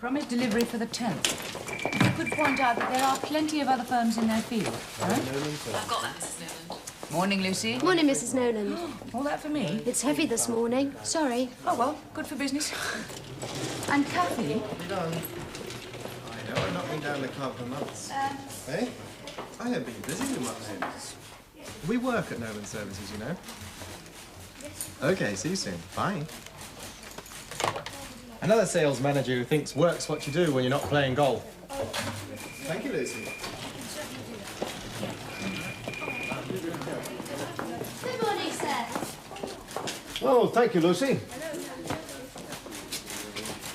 promised delivery for the 10th. If you could point out that there are plenty of other firms in their field. Right? I've got that, Mrs. Knowland. Morning, Lucy. Morning, Mrs. Knowland. All that for me? It's heavy this morning. Sorry. Oh, well, good for business. And Kathy? I know, I've not been down the club for months. Hey? I have been busy with my homes. We work at Nolan Services, you know. Okay, see you soon. Bye. Another sales manager who thinks work's what you do when you're not playing golf. Thank you, Lucy. Good morning, sir. Oh, thank you, Lucy.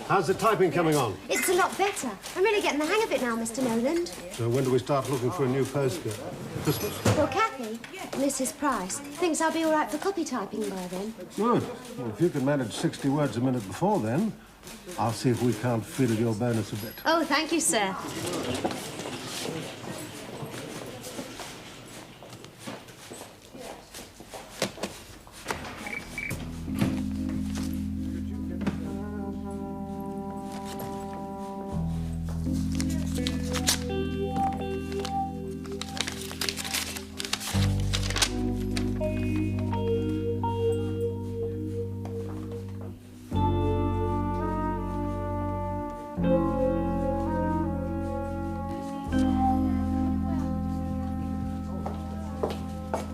How's the typing coming on? It's a lot better. I'm really getting the hang of it now, Mr. Knowland. So when do we start looking for a new postcard? Christmas? Well, Kathy, Mrs. Price, thinks I'll be all right for copy typing by then. Good. Well, if you can manage 60 words a minute before then, I'll see if we can't fiddle your bonus a bit. Oh, thank you, sir.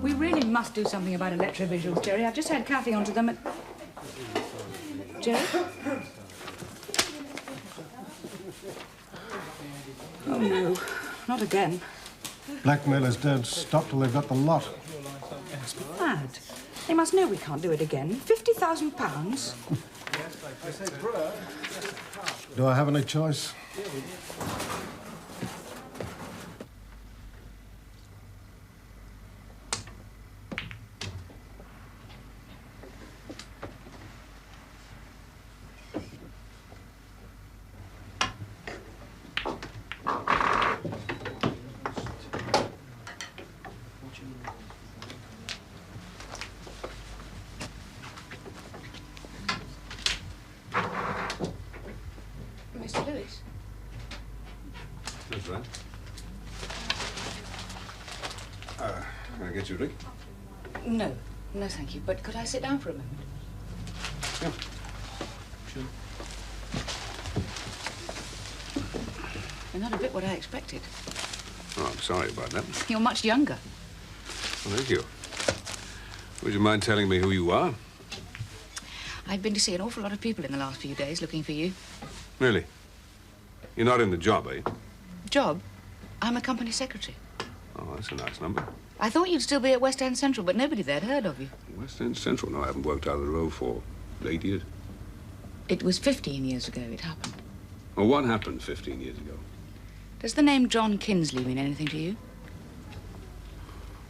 We really must do something about electrovisuals, Jerry. I've just had Kathy onto them and... Jerry? Oh, no. Not again. Blackmailers don't stop till they've got the lot. It's mad. They must know we can't do it again. £50,000. Do I have any choice? Mr. Lewis? That's right. Can I get you a drink? No. No, thank you. But could I sit down for a moment? Yeah. Sure. You're not a bit what I expected. Oh, I'm sorry about that. You're much younger. Well, thank you. Would you mind telling me who you are? I've been to see an awful lot of people in the last few days looking for you. Really? You're not in the job, are you? Job? I'm a company secretary. Oh, that's a nice number. I thought you'd still be at West End Central, but nobody there'd heard of you. West End Central? No, I haven't worked out of the row for 8 years. It was 15 years ago it happened. Well, what happened 15 years ago? Does the name John Kinsley mean anything to you?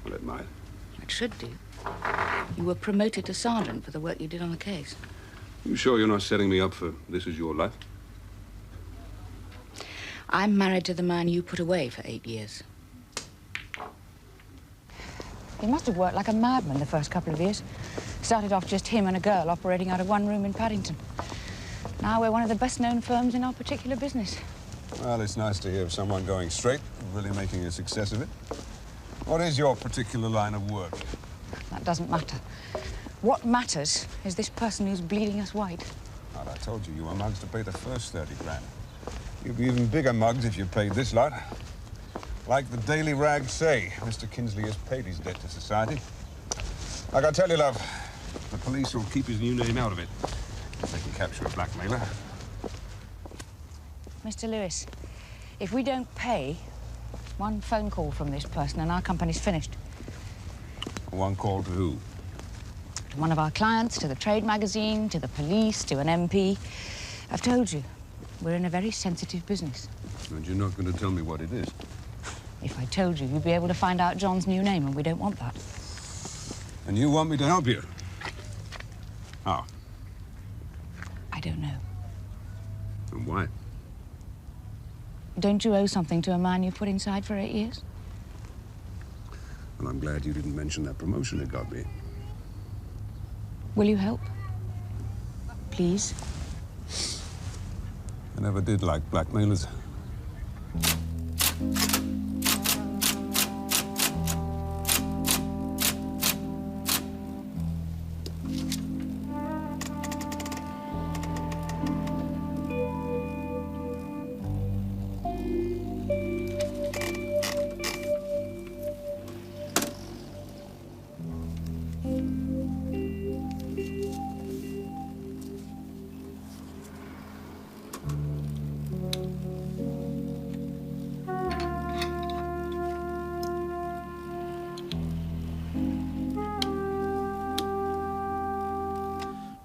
Well, it might. It should do. You were promoted to sergeant for the work you did on the case. You sure you're not setting me up for this is your life? I'm married to the man you put away for 8 years. He must have worked like a madman the first couple of years. Started off just him and a girl operating out of one room in Paddington. Now we're one of the best-known firms in our particular business. Well, it's nice to hear of someone going straight, really making a success of it. What is your particular line of work? That doesn't matter. What matters is this person who's bleeding us white. Well, I told you, you were mugs to pay the first 30 grand. You'd be even bigger mugs if you paid this lot. Like the Daily Rags say, Mr. Kinsley has paid his debt to society. Like I tell you, love, the police will keep his new name out of it if they can capture a blackmailer. Mr. Lewis, if we don't pay, one phone call from this person and our company's finished. One call to who? To one of our clients, to the trade magazine, to the police, to an MP. I've told you, we're in a very sensitive business. And you're not going to tell me what it is? If I told you, you'd be able to find out John's new name, and we don't want that. And you want me to help you? How? I don't know. And why? Don't you owe something to a man you put inside for 8 years? Well, I'm glad you didn't mention that promotion it got me. Will you help? Please? I never did like blackmailers.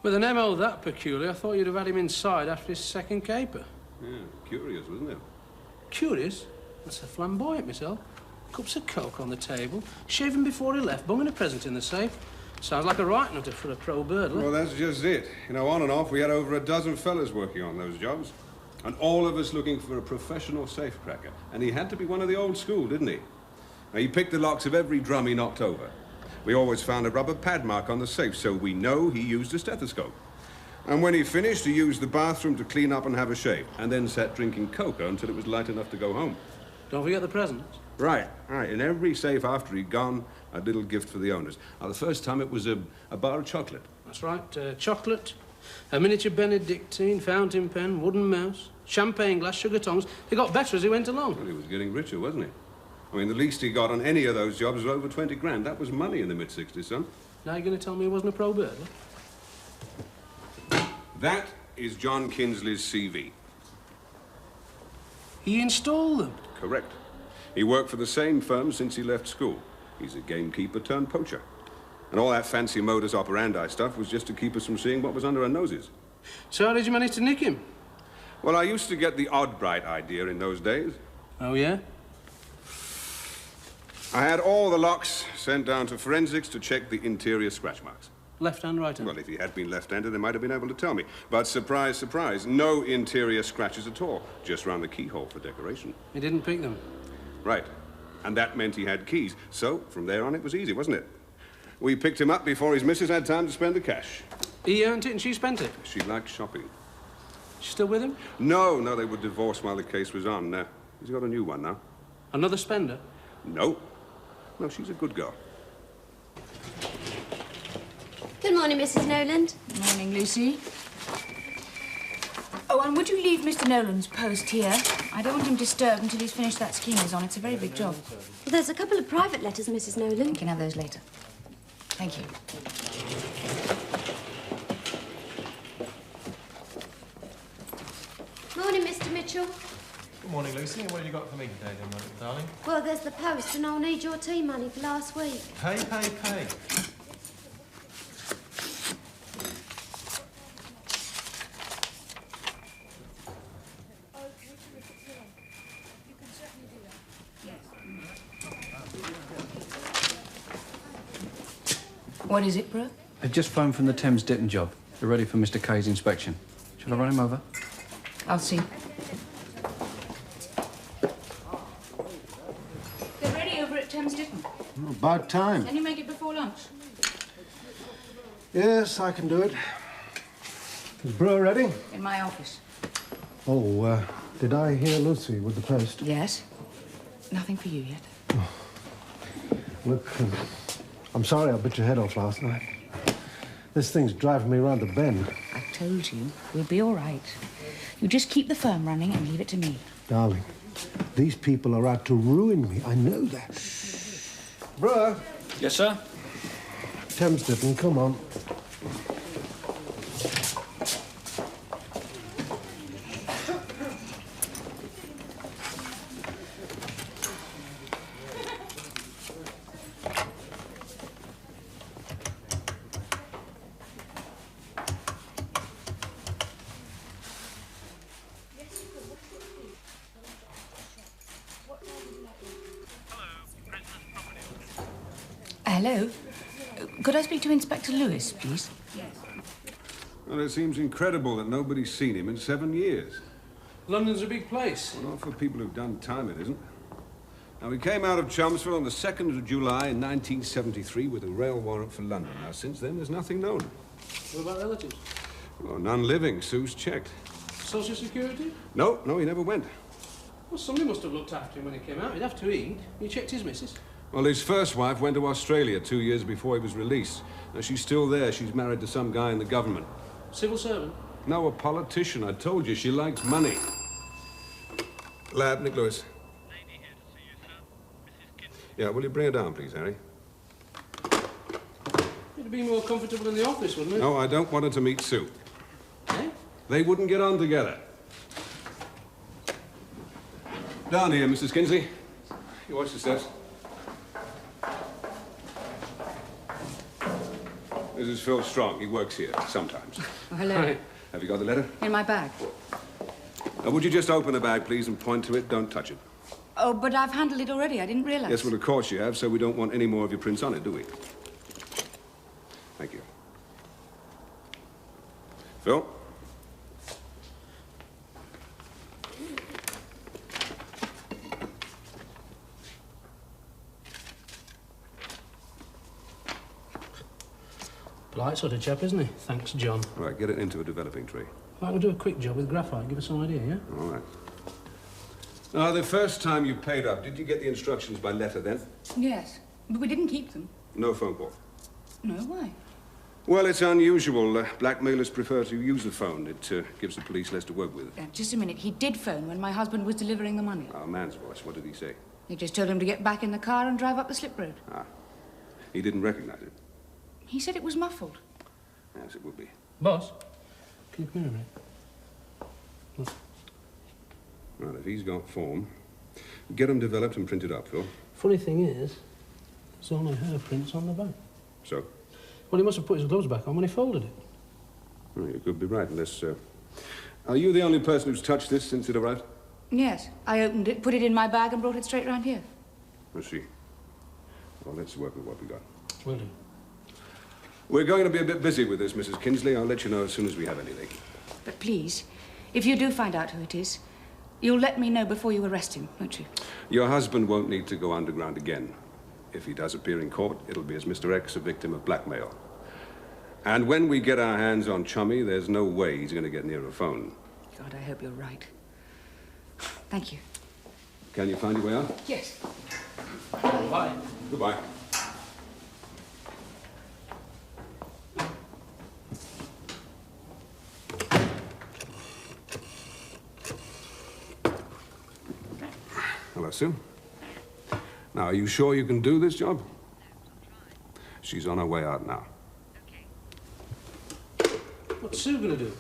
With an MO that peculiar, I thought you'd have had him inside after his second caper. Yeah, curious, wasn't it? Curious? That's a flamboyant myself. Cups of coke on the table, shaving before he left, bunging a present in the safe. Sounds like a right nutter for a pro burglar. Well, that's just it. You know, on and off, we had over a dozen fellas working on those jobs. And all of us looking for a professional safecracker. And he had to be one of the old school, didn't he? Now, he picked the locks of every drum he knocked over. We always found a rubber pad mark on the safe, so we know he used a stethoscope. And when he finished, he used the bathroom to clean up and have a shave, and then sat drinking cocoa until it was light enough to go home. Don't forget the presents. Right. In every safe after he'd gone, a little gift for the owners. Now, the first time it was a bar of chocolate. That's right. Chocolate, a miniature Benedictine, fountain pen, wooden mouse, champagne glass, sugar tongs. They got better as he went along. Well, he was getting richer, wasn't he? I mean, the least he got on any of those jobs was over 20 grand. That was money in the mid-60s, son. Now you're going to tell me he wasn't a pro burglar? That is John Kinsley's CV. He installed them? Correct. He worked for the same firm since he left school. He's a gamekeeper turned poacher. And all that fancy modus operandi stuff was just to keep us from seeing what was under our noses. So how did you manage to nick him? Well, I used to get the odd bright idea in those days. Oh, yeah? I had all the locks sent down to forensics to check the interior scratch marks. Left hand, right hand? Well, if he had been left-handed, they might have been able to tell me. But surprise, surprise, no interior scratches at all. Just round the keyhole for decoration. He didn't pick them? Right. And that meant he had keys. So, from there on, it was easy, wasn't it? We picked him up before his missus had time to spend the cash. He earned it and she spent it? She liked shopping. She's still with him? No, they were divorced while the case was on. He's got a new one now. Another spender? No. No, she's a good girl. Good morning, Mrs. Knowland. Morning, Lucy. Oh, and would you leave Mr. Nolan's post here? I don't want him disturbed until he's finished that scheme he's on. It's a very big job. Well, there's a couple of private letters, Mrs. You Knowland. can have those later. Thank you. Morning, Mr. Mitchell. Good morning, Lucy. What have you got for me today, then, darling? Well, there's the post, and I'll need your tea money for last week. Pay. What is it, bro? They've just phoned from the Thames Ditton job. They're ready for Mr. Kay's inspection. Shall I run him over? I'll see. They're ready over at Thames Ditton. About time. Can you make it before lunch? Yes, I can do it. Is Brewer ready? In my office. Oh, did I hear Lucy with the post? Yes. Nothing for you yet. Look, I'm sorry I bit your head off last night. This thing's driving me round the bend. I told you, we'll be all right. You just keep the firm running and leave it to me. Darling, these people are out to ruin me. I know that. Brewer. Yes, sir? Thames Ditton, come on. Hello? Could I speak to Inspector Lewis, please? Well, it seems incredible that nobody's seen him in 7 years. London's a big place. Well, not for people who've done time, it isn't. Now, we came out of Chelmsford on the 2nd of July in 1973 with a rail warrant for London. Now, since then, there's nothing known. What about relatives? Well, none living. Sue's checked. Social Security? No, he never went. Well, somebody must have looked after him when he came out. He'd have to eat. You checked his missus? Well, his first wife went to Australia 2 years before he was released. Now, she's still there. She's married to some guy in the government. Civil servant? No, a politician. I told you, she likes money. Lab, Nick Lewis. Lady here to see you, sir. Mrs. Kinsley. Yeah, will you bring her down, please, Harry? It'd be more comfortable in the office, wouldn't it? No, I don't want her to meet Sue. Eh? They wouldn't get on together. Down here, Mrs. Kinsley. You watch the steps. This is Phil Strong. He works here sometimes. Oh, hello. Hi. Have you got the letter? In my bag. Now, would you just open the bag, please, and point to it? Don't touch it. Oh, but I've handled it already. I didn't realise. Yes, well, of course you have, so we don't want any more of your prints on it, do we? Thank you. Phil? Polite sort of chap, isn't he? Thanks, John. All right, get it into a developing tree. Right, we'll do a quick job with graphite. Give us an idea, yeah? All right. Now, the first time you paid up, did you get the instructions by letter then? Yes, but we didn't keep them. No phone call? No, why? Well, it's unusual. Blackmailers prefer to use the phone. It gives the police less to work with. Just a minute. He did phone when my husband was delivering the money. Our man's voice. What did he say? He just told him to get back in the car and drive up the slip road. Ah. He didn't recognize it. He said it was muffled. Yes, it would be. Boss, can you come here a minute? Look. Right, if he's got form, get them developed and printed up, Phil. Funny thing is, there's only her prints on the back. So? Well, he must have put his gloves back on when he folded it. Well, you could be right, unless... Are you the only person who's touched this since it arrived? Yes, I opened it, put it in my bag and brought it straight round here. I see. Well, let's work with what we got. Will do. We're going to be a bit busy with this, Mrs. Kinsley. I'll let you know as soon as we have anything. But please, if you do find out who it is, you'll let me know before you arrest him, won't you? Your husband won't need to go underground again. If he does appear in court, it'll be as Mr. X, a victim of blackmail. And when we get our hands on Chummy, there's no way he's going to get near a phone. God, I hope you're right. Thank you. Can you find your way out? Yes. Bye. Goodbye. Hello, Sue. Now, are you sure you can do this job? She's on her way out now. What's Sue gonna do?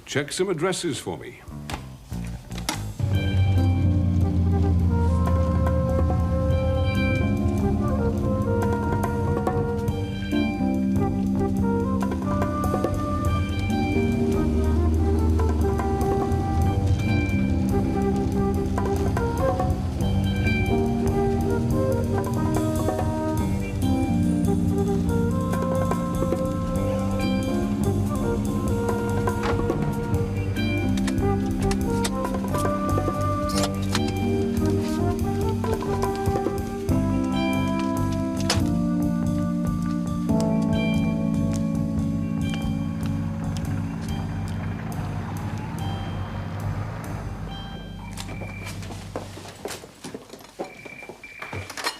Check some addresses for me.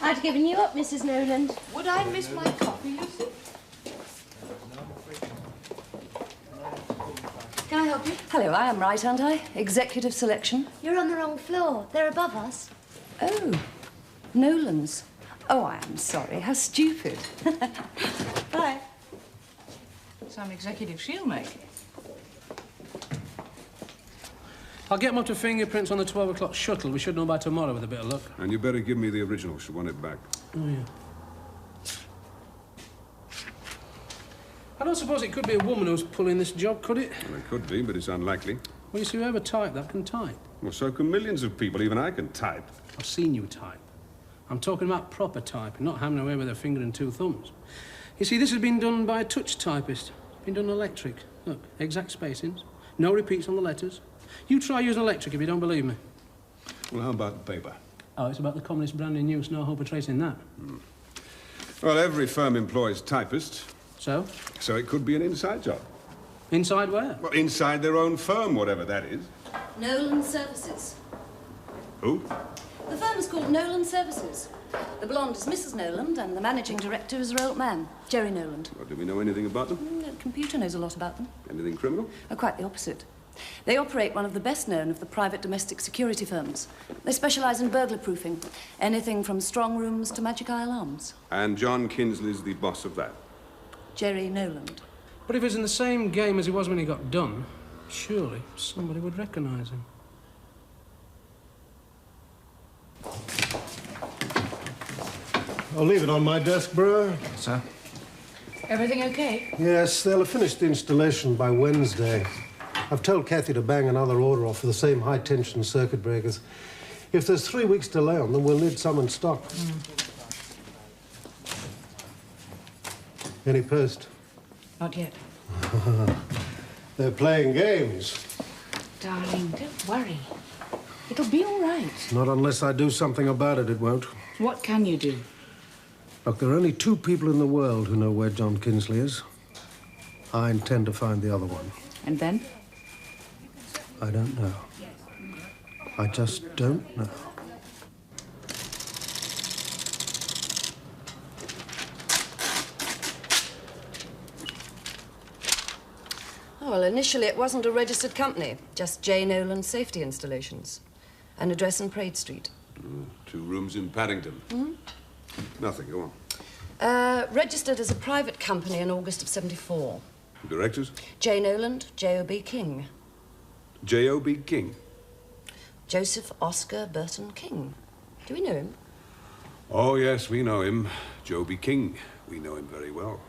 I'd given you up, Mrs. Knowland. Would I miss my coffee, Lucy? Can I help you? Hello, I am right, aren't I? Executive selection. You're on the wrong floor. They're above us. Oh, Nolan's. Oh, I am sorry. How stupid. Bye. Some executive she'll make. I'll get them up to fingerprints on the 12 o'clock shuttle. We should know by tomorrow with a bit of luck. And you better give me the original. She'll want it back. Oh, yeah. I don't suppose it could be a woman who's pulling this job, could it? Well, it could be, but it's unlikely. Well, you see, whoever typed that can type. Well, so can millions of people. Even I can type. I've seen you type. I'm talking about proper typing, not hammering away with a finger and two thumbs. You see, this has been done by a touch typist. It's been done electric. Look, exact spacings. No repeats on the letters. You try using electric if you don't believe me. Well, how about the paper? Oh, it's about the communist brand in use. No hope of tracing that. Well, every firm employs typists. So? So it could be an inside job. Inside where? Well, inside their own firm, whatever that is. Knowland Services. Who? The firm is called Knowland Services. The blonde is Mrs. Knowland, and the managing director is her old man, Jerry Knowland. Well, do we know anything about them? The computer knows a lot about them. Anything criminal? Quite the opposite. They operate one of the best known of the private domestic security firms. They specialise in burglar proofing. Anything from strong rooms to magic eye alarms. And John Kinsley's the boss of that? Jerry Knowland. But if he's in the same game as he was when he got done, surely somebody would recognise him. I'll leave it on my desk, Brewer. Sir? Everything okay? Yes, they'll have finished the installation by Wednesday. I've told Kathy to bang another order off for the same high-tension circuit breakers. If there's 3 weeks delay on them, we'll need some in stock. Any post? Not yet. They're playing games. Darling, don't worry. It'll be all right. Not unless I do something about it, it won't. What can you do? Look, there are only 2 people in the world who know where John Kinsley is. I intend to find the other one. And then? I don't know. I just don't know. Oh, well, initially it wasn't a registered company, just J. Knowland Safety Installations. An address in Praed Street. 2 rooms in Paddington. Nothing, go on. Registered as a private company in August of '74. Directors? J. Knowland, J.O.B. King. J.O.B. King? Joseph Oscar Burton King. Do we know him? Oh, yes, we know him. J.O.B. King. We know him very well.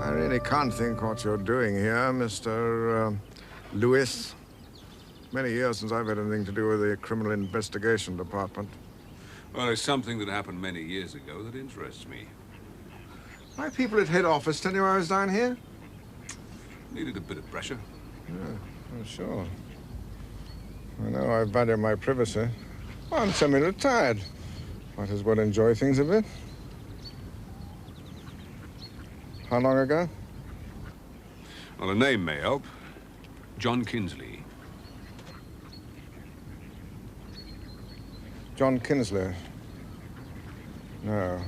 I really can't think what you're doing here, Mr. Lewis. Many years since I've had anything to do with the Criminal Investigation Department. Well, it's something that happened many years ago that interests me. My people at head office tell you I was down here? Needed a bit of pressure. Yeah, I'm sure. I know I value my privacy. Well, I'm semi-retired. Might as well enjoy things a bit. How long ago? Well, a name may help. John Kinsley. John Kinsley? No.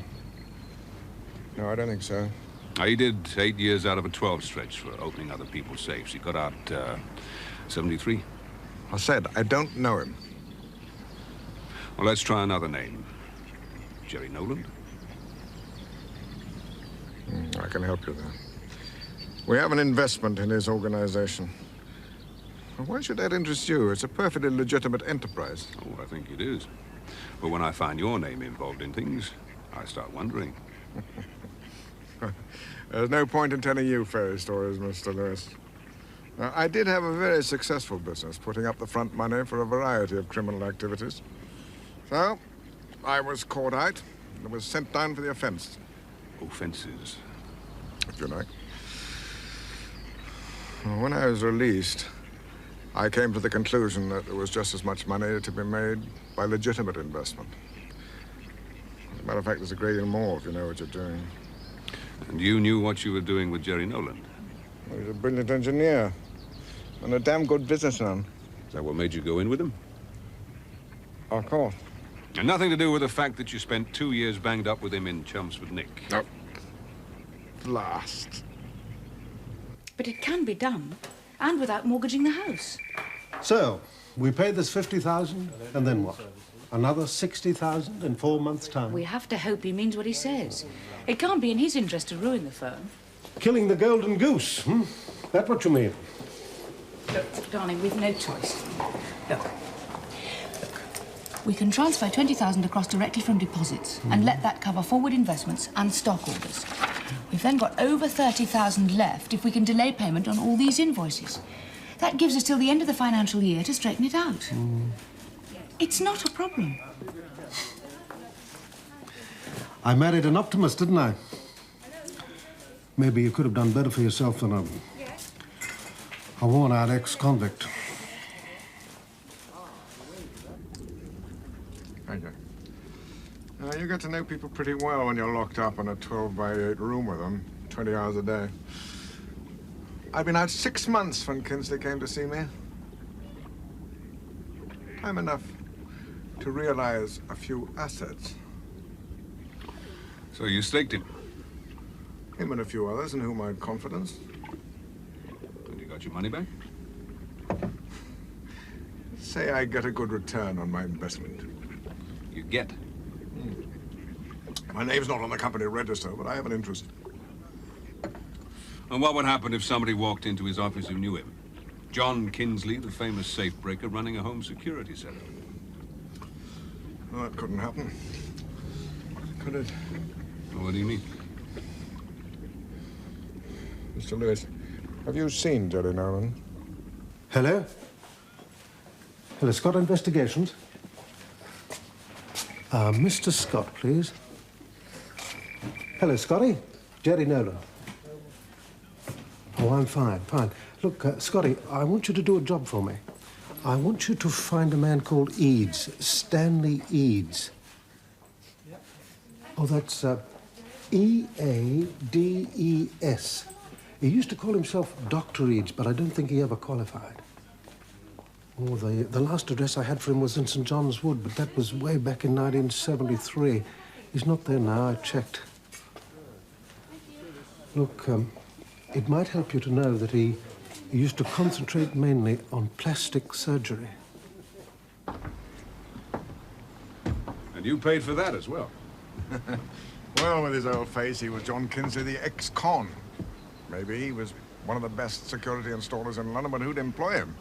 No, I don't think so. He did 8 years out of a 12 stretch for opening other people's safes. He got out 73. I said I don't know him. Well, let's try another name. Jerry Knowland? I can help you there. We have an investment in his organization. Why should that interest you? It's a perfectly legitimate enterprise. Oh, I think it is. But when I find your name involved in things, I start wondering. There's no point in telling you fairy stories, Mr. Lewis. Now, I did have a very successful business, putting up the front money for a variety of criminal activities. So, I was caught out and was sent down for the offense. Offenses? If you like. Well, when I was released, I came to the conclusion that there was just as much money to be made by legitimate investment. As a matter of fact, there's a great deal more if you know what you're doing. And you knew what you were doing with Jerry Knowland? Well, he's a brilliant engineer and a damn good businessman. Is that what made you go in with him? Of course. And nothing to do with the fact that you spent 2 years banged up with him in Chelmsford Nick? No. Blast. But it can be done, and without mortgaging the house. So, we pay this 50,000, and then what? Another 60,000 in 4 months' time. We have to hope he means what he says. It can't be in his interest to ruin the firm. Killing the golden goose, hmm? That what you mean? Look, darling, we've no choice. Look. We can transfer 20,000 across directly from deposits and let that cover forward investments and stock orders. We've then got over 30,000 left if we can delay payment on all these invoices. That gives us till the end of the financial year to straighten it out. It's not a problem. I married an optimist, didn't I? Maybe you could have done better for yourself than a worn-out ex-convict. Thank you. Now, you get to know people pretty well when you're locked up in a 12-by-8 room with them, 20 hours a day. I'd been out 6 months when Kinsley came to see me. Time enough to realize a few assets. So you staked him? Him and a few others in whom I had confidence. And you got your money back? Say I get a good return on my investment. You get? My name's not on the company register, but I have an interest. And what would happen if somebody walked into his office who knew him? John Kinsley, the famous safe breaker, running a home security setup. Well, that couldn't happen. Could it? What do you mean? Mr. Lewis, have you seen Jerry Knowland? Hello? Hello, Scott Investigations. Mr. Scott, please. Hello, Scotty. Jerry Knowland. Oh, I'm fine, fine. Look, Scotty, I want you to do a job for me. I want you to find a man called Eads, Stanley Eads. Oh, that's E-A-D-E-S. He used to call himself Dr. Eads, but I don't think he ever qualified. Oh, the last address I had for him was in St. John's Wood, but that was way back in 1973. He's not there now, I checked. Look, it might help you to know that he used to concentrate mainly on plastic surgery. And you paid for that as well? Well, with his old face, he was John Kinsley, the ex-con. Maybe he was one of the best security installers in London, but who'd employ him?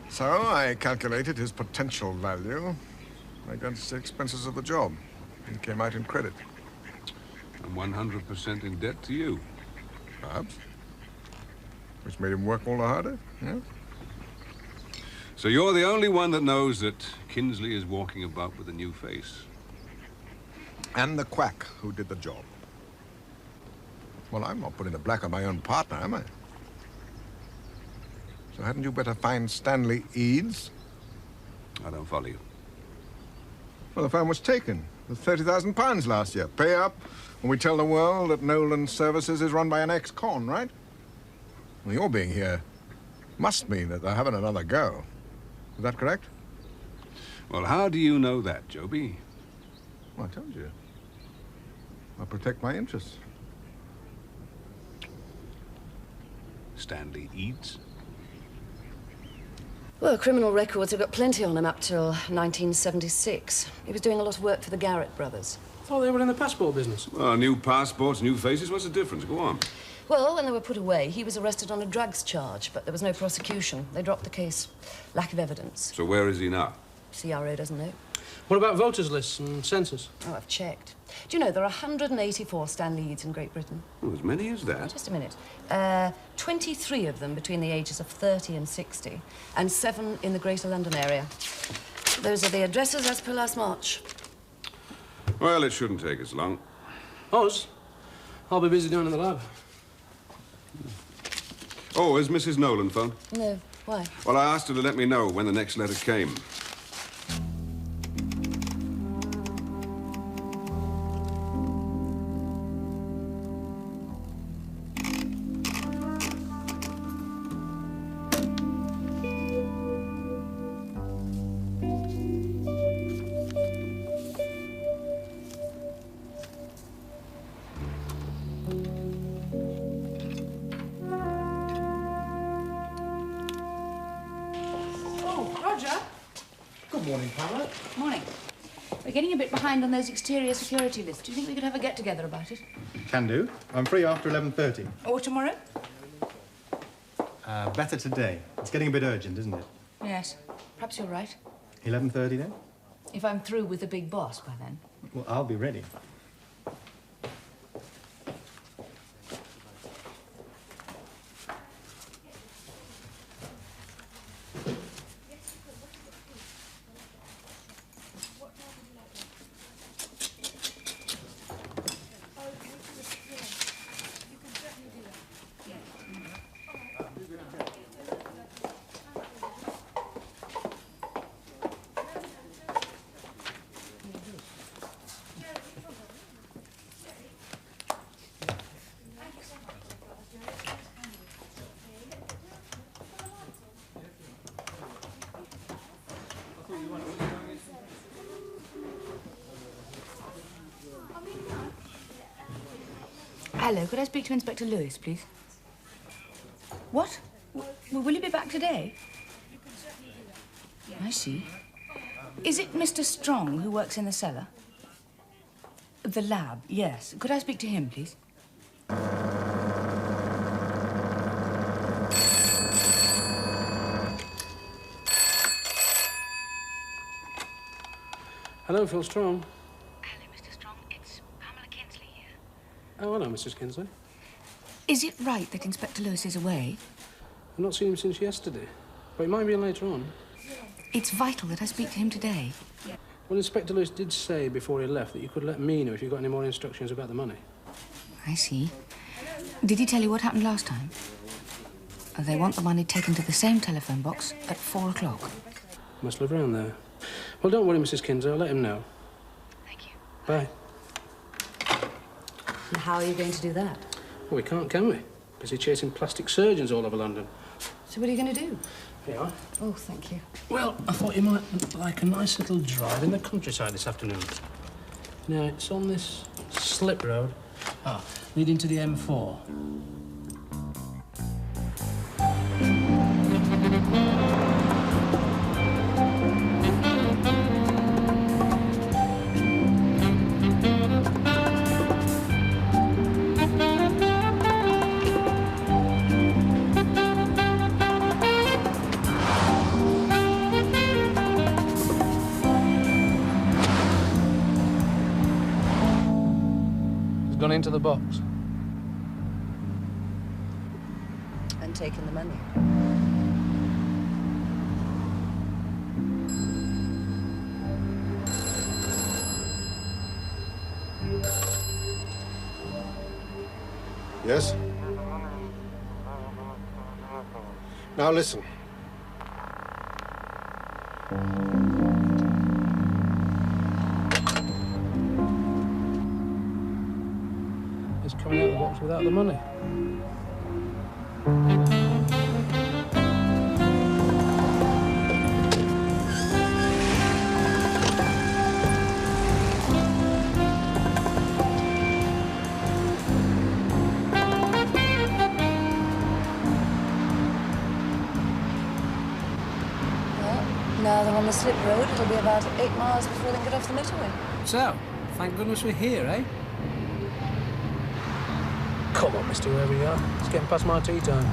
So I calculated his potential value against the expenses of the job. He came out in credit. And 100% in debt to you? Perhaps. Which made him work all the harder, yeah? So you're the only one that knows that Kinsley is walking about with a new face? And the quack who did the job. Well, I'm not putting the black on my own partner, am I? So hadn't you better find Stanley Eads? I don't follow you. Well, the firm was taken with £30,000 last year. Pay up when we tell the world that Knowland Services is run by an ex-con, right? Well, your being here must mean that they're having another go. Is that correct? Well, how do you know that, Joby? Well, I told you. I protect my interests. Stanley Eads? Well, criminal records have got plenty on him up till 1976. He was doing a lot of work for the Garrett brothers. Thought they were in the passport business. Well, new passports, new faces, what's the difference? Go on. Well, when they were put away, he was arrested on a drugs charge, but there was no prosecution. They dropped the case. Lack of evidence. So where is he now? CRO doesn't know. What about voters lists and census? Oh, I've checked. Do you know there are 184 Stanley Eads in Great Britain? Oh, as many as that? Just a minute. 23 of them between the ages of 30 and 60, and 7 in the Greater London area. Those are the addresses as per last March. Well, it shouldn't take us long. Us? I'll be busy down in the lab. Oh, has Mrs. Knowland phoned? No. Why? Well, I asked her to let me know when the next letter came. Morning. We're getting a bit behind on those exterior security lists. Do you think we could have a get-together about it? Can do. I'm free after 11:30. Or tomorrow? Better today. It's getting a bit urgent, isn't it? Yes. Perhaps you're right. 11:30 then? If I'm through with the big boss by then. Well, I'll be ready. Hello, could I speak to Inspector Lewis, please? What? Will you be back today? I see. Is it Mr. Strong who works in the cellar? The lab, yes. Could I speak to him, please? Hello, Phil Strong. Hello, Mr. Strong. It's Pamela Kinsley here. Oh, hello, Mrs. Kinsley. Is it right that Inspector Lewis is away? I've not seen him since yesterday, but he might be in later on. It's vital that I speak to him today. Well, Inspector Lewis did say before he left that you could let me know if you got any more instructions about the money. I see. Did he tell you what happened last time? They want the money taken to the same telephone box at 4 o'clock. Must live around there. Well, don't worry, Mrs. Kinsley. I'll let him know. Thank you. Bye. And how are you going to do that? Well, we can't, can we? Busy chasing plastic surgeons all over London. So what are you going to do? Here you are. Oh, thank you. Well, I thought you might like a nice little drive in the countryside this afternoon. Now, it's on this slip road. Leading to the M4. Gone into the box. And taken the money. Yes? Now listen. It's coming out of the box without the money. Now they're on the slip road, it'll be about 8 miles before they get off the motorway. So, thank goodness we're here, eh? Come on, mister, wherever you are. It's getting past my tea time.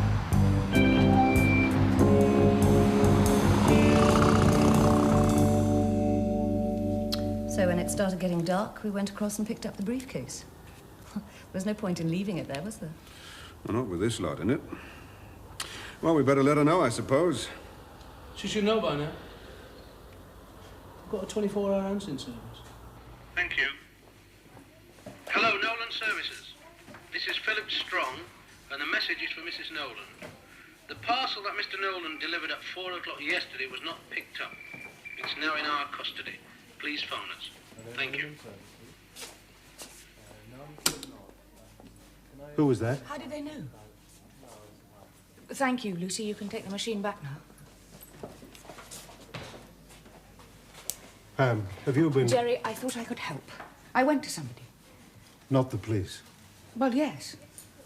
So when it started getting dark, we went across and picked up the briefcase. There was no point in leaving it there, was there? Well, not with this lot in it. Well, we better let her know, I suppose. She should know by now. I've got a 24-hour answering service. Thank you. Hello, Knowland Services. This is Philip Strong, and the message is for Mrs. Knowland. The parcel that Mr. Knowland delivered at 4 o'clock yesterday was not picked up. It's now in our custody. Please phone us. Thank you. Who was that? How did they know? Thank you, Lucy. You can take the machine back now. Pam, have you been... Jerry, I thought I could help. I went to somebody. Not the police. Well, yes.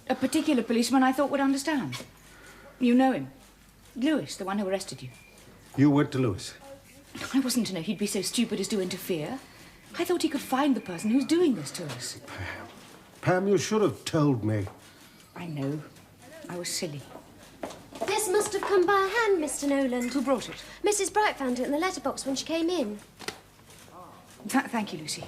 A particular policeman I thought would understand. You know him. Lewis, the one who arrested you. You went to Lewis? I wasn't to know he'd be so stupid as to interfere. I thought he could find the person who's doing this to us. Pam, you should have told me. I know. I was silly. This must have come by hand, Mr. Knowland. Who brought it? Mrs. Bright found it in the letterbox when she came in. Thank you, Lucy.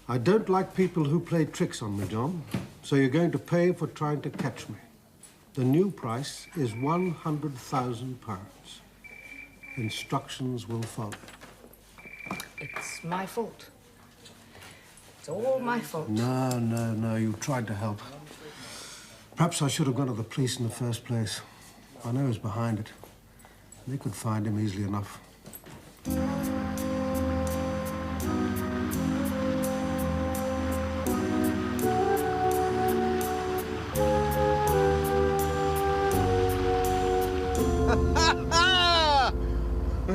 I don't like people who play tricks on me, John. So you're going to pay for trying to catch me. The new price is £100,000. Instructions will follow. It's my fault. It's all my fault. No, you tried to help. Perhaps I should have gone to the police in the first place. I know who's behind it. They could find him easily enough.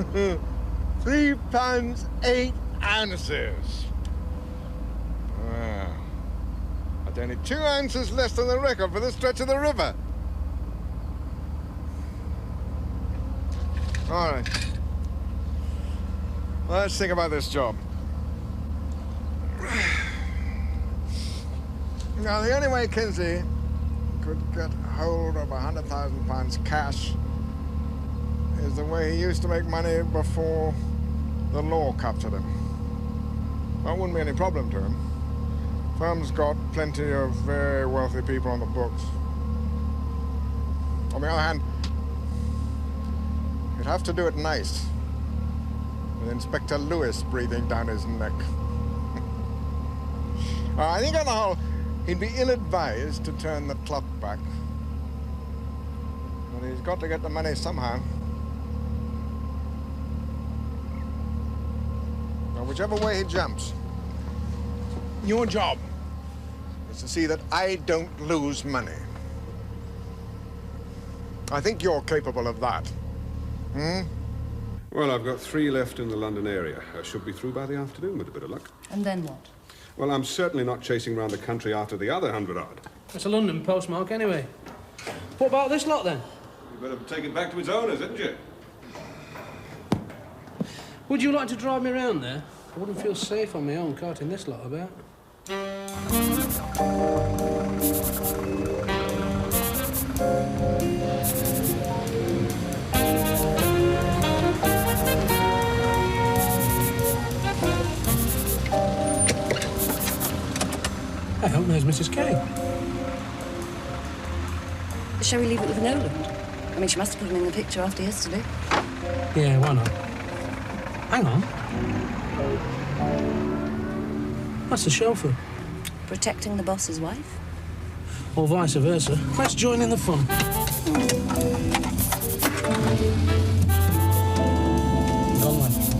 £3 8 ounces. Wow. That's only 2 ounces less than the record for this stretch of the river. All right. Let's think about this job. Now, the only way Kinsey could get hold of £100,000 cash is the way he used to make money before the law captured him. That wouldn't be any problem to him. Firm's got plenty of very wealthy people on the books. On the other hand, he'd have to do it nice, with Inspector Lewis breathing down his neck. I think on the whole, he'd be ill-advised to turn the clock back. But he's got to get the money somehow. Now, whichever way he jumps, your job is to see that I don't lose money. I think you're capable of that. Hmm? Well, I've got 3 left in the London area. I should be through by the afternoon with a bit of luck. And then what? Well, I'm certainly not chasing around the country after the other 100-odd. It's a London postmark, anyway. What about this lot, then? You better take it back to its owners, hadn't you? Would you like to drive me around there? I wouldn't feel safe on my own carting this lot about. I hope there's Mrs. K. Shall we leave it with Knowland? I mean, she must have put him in the picture after yesterday. Yeah, why not? Hang on. That's the chauffeur. Protecting the boss's wife? Or vice versa. Let's join in the fun. Gone left.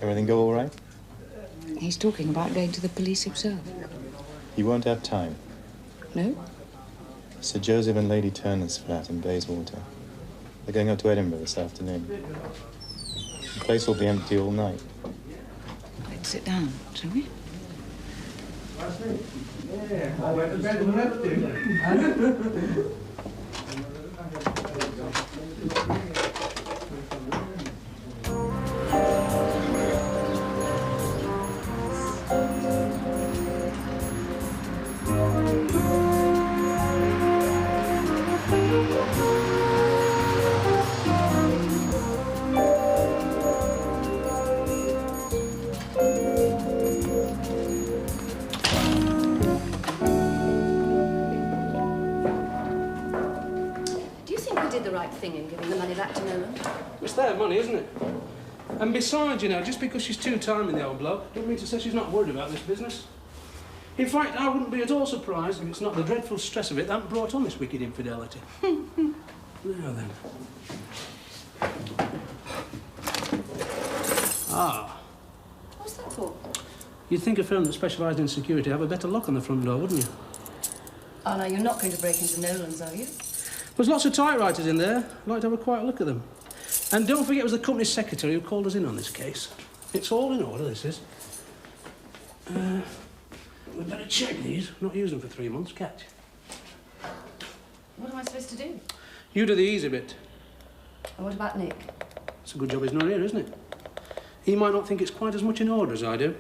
Everything go all right? He's talking about going to the police himself. You won't have time. No? Sir Joseph and Lady Turner's flat in Bayswater. They're going up to Edinburgh this afternoon. The place will be empty all night. Let's sit down, shall we? Thing in giving the money back to Knowland. It's their money, isn't it? And besides, you know, just because she's two-timing the old bloke, don't mean to say she's not worried about this business. In fact, I wouldn't be at all surprised if it's not the dreadful stress of it that brought on this wicked infidelity. Now then. Ah. What's that for? You'd think a firm that specialised in security would have a better lock on the front door, wouldn't you? Oh, no, you're not going to break into Knowland's, are you? There's lots of typewriters in there. I'd like to have a quiet look at them. And don't forget it was the company secretary who called us in on this case. It's all in order, this is. We'd better check these. Not use them for 3 months, catch. What am I supposed to do? You do the easy bit. And what about Nick? It's a good job he's not here, isn't it? He might not think it's quite as much in order as I do.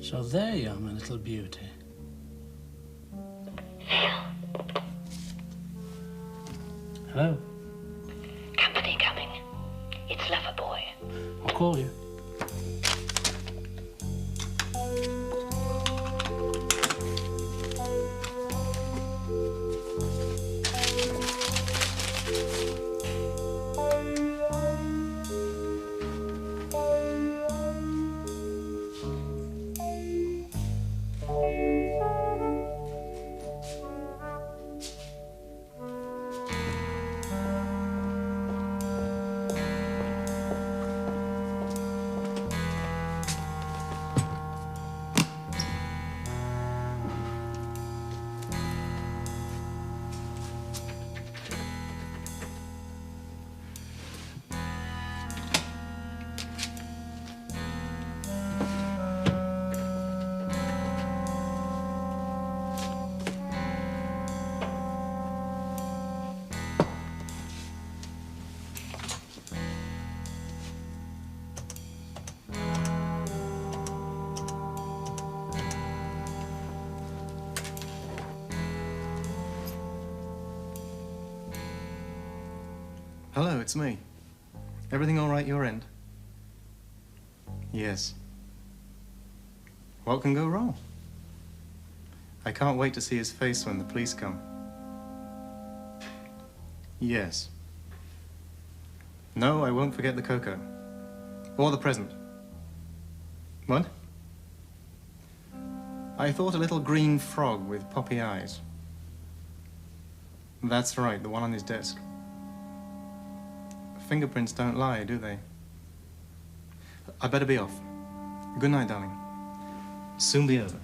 So there you are, my little beauty. Hello? Company coming. It's Loverboy. I'll call you. Hello, it's me. Everything all right your end? Yes. What can go wrong? I can't wait to see his face when the police come. Yes. No, I won't forget the cocoa. Or the present. What? I thought a little green frog with poppy eyes. That's right, the one on his desk. Fingerprints don't lie, do they? I better be off. Good night, darling. Soon be over.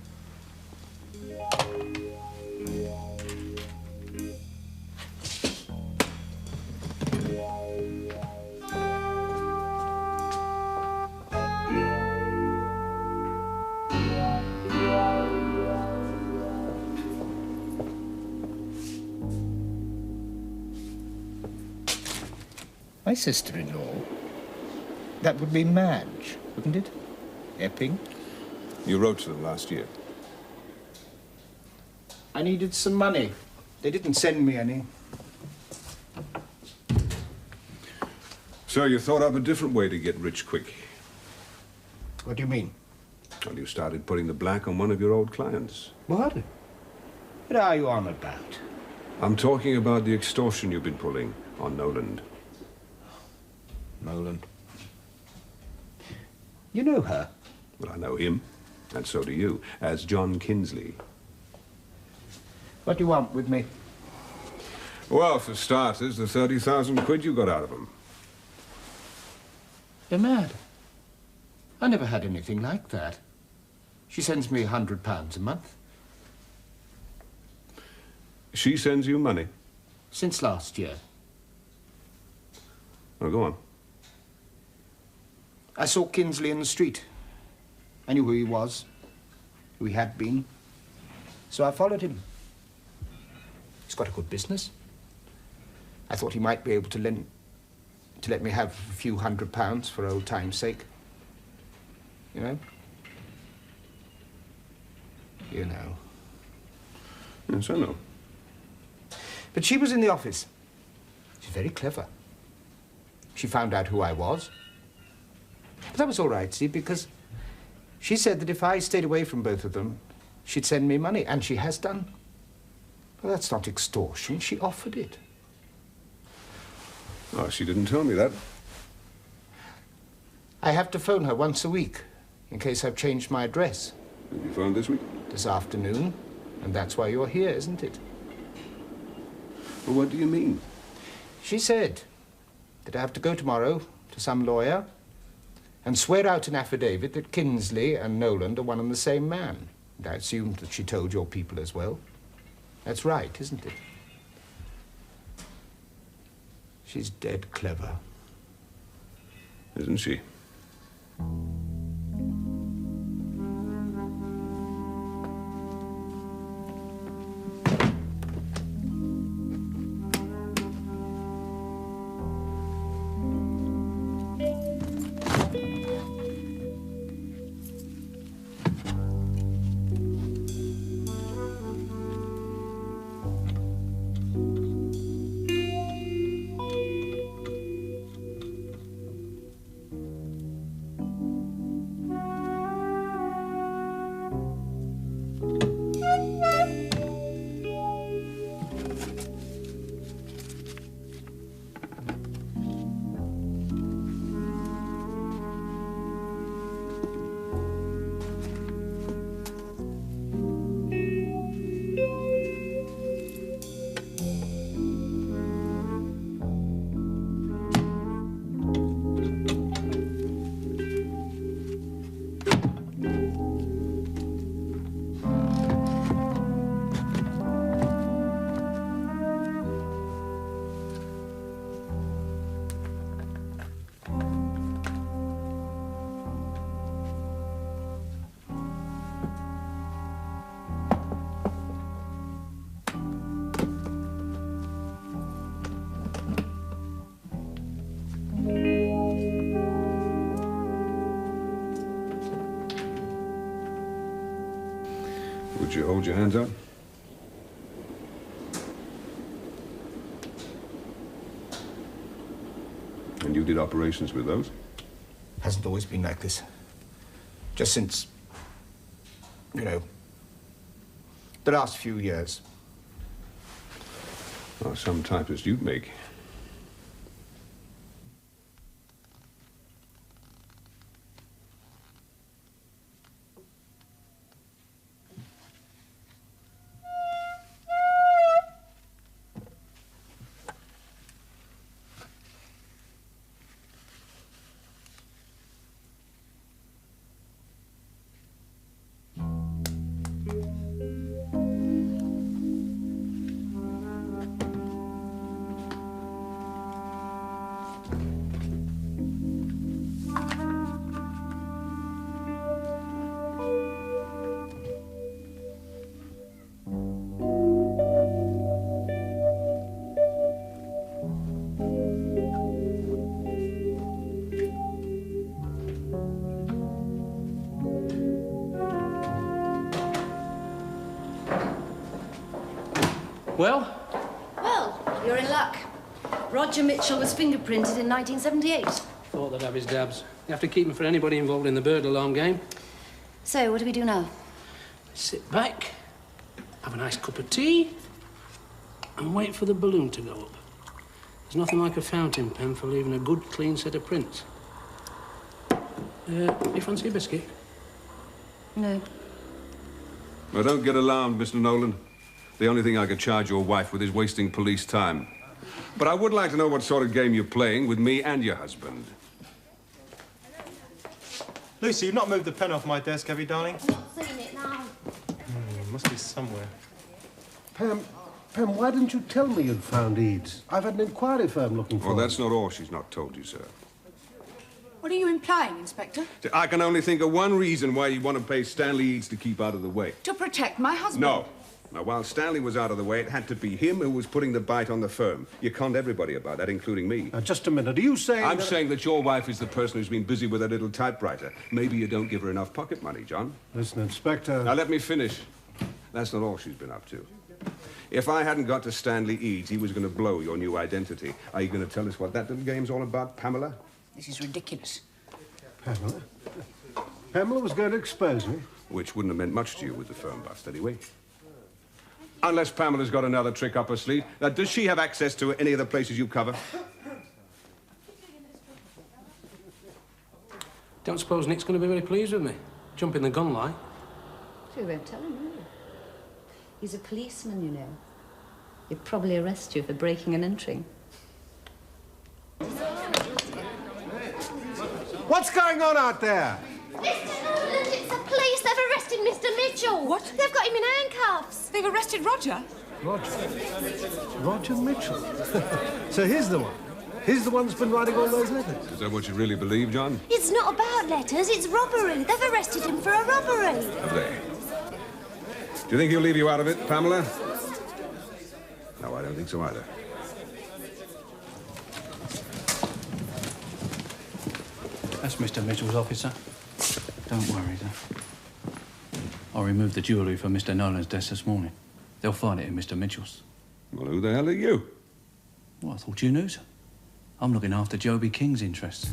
My sister-in-law? That would be Madge, wouldn't it? Epping? You wrote to them last year. I needed some money. They didn't send me any. So you thought up a different way to get rich quick. What do you mean? Well, you started putting the black on one of your old clients. What? What are you on about? I'm talking about the extortion you've been pulling on Knowland. Knowland? You know her? Well, I know him, and so do you, as John Kinsley. What do you want with me? Well, for starters, the 30,000 quid you got out of him. You're mad. I never had anything like that. She sends me £100 a month. She sends you money? Since last year. Oh, go on. I saw Kinsley in the street. I knew who he was, who he had been. So I followed him. He's got a good business. I thought he might be able to let me have a few £100 for old time's sake. You know? You know. Yes, I know. But she was in the office. She's very clever. She found out who I was. But that was all right, see, because she said that if I stayed away from both of them, she'd send me money, and she has done. Well, that's not extortion. She offered it. Oh, she didn't tell me that. I have to phone her once a week, in case I've changed my address. Have you phoned this week? This afternoon, and that's why you're here, isn't it? Well, what do you mean? She said that I have to go tomorrow to some lawyer, and swear out an affidavit that Kinsley and Knowland are one and the same man. And I assumed that she told your people as well. That's right, isn't it? She's dead clever. Isn't she? Would you hold your hands up? And you did operations with those? Hasn't always been like this. Just since, you know, the last few years. Well, some typist you'd make. Well? Well, you're in luck. Roger Mitchell was fingerprinted in 1978. Thought they'd have his dabs. You have to keep him for anybody involved in the bird alarm game. So, what do we do now? Sit back, have a nice cup of tea, and wait for the balloon to go up. There's nothing like a fountain pen for leaving a good, clean set of prints. You fancy a biscuit? No. Well, don't get alarmed, Mr. Knowland. The only thing I could charge your wife with is wasting police time. But I would like to know what sort of game you're playing with me and your husband. Lucy, you've not moved the pen off my desk, have you, darling? I've seen it now. Must be somewhere. Pam, why didn't you tell me you'd found Eads? I've had an inquiry firm looking for Well, him. that's not all she's not told you, sir. What are you implying, Inspector? I can only think of one reason why you want to pay Stanley Eads to keep out of the way. To protect my husband. No. Now, while Stanley was out of the way, it had to be him who was putting the bite on the firm. You conned everybody about that, including me. Just a minute. Are you saying I'm saying that your wife is the person who's been busy with her little typewriter. Maybe you don't give her enough pocket money, John. Listen, Inspector... Now, let me finish. That's not all she's been up to. If I hadn't got to Stanley Eads, he was going to blow your new identity. Are you going to tell us what that little game's all about, Pamela? This is ridiculous. Pamela? Pamela was going to expose me? Which wouldn't have meant much to you with the firm bust, anyway. Unless Pamela's got another trick up her sleeve. Now, does she have access to any of the places you cover? Don't suppose Nick's going to be very pleased with me. Jumping the gun like. You won't tell him, will you? He's a policeman, you know. He'd probably arrest you for breaking and entering. What's going on out there? Mr. Knowland, it's the police. They've arrested Mr. Mitchell. What? They've got him in handcuffs. They've arrested Roger? Roger Mitchell. So he's the one. He's the one that's been writing all those letters. Is that what you really believe, John? It's not about letters, it's robbery. They've arrested him for a robbery. Have they? Do you think he'll leave you out of it, Pamela? No, I don't think so either. That's Mr. Mitchell's officer. Don't worry, though. I removed the jewellery from Mr. Nolan's desk this morning. They'll find it in Mr. Mitchell's. Well, who the hell are you? Well, I thought you knew, sir. I'm looking after Joby King's interests.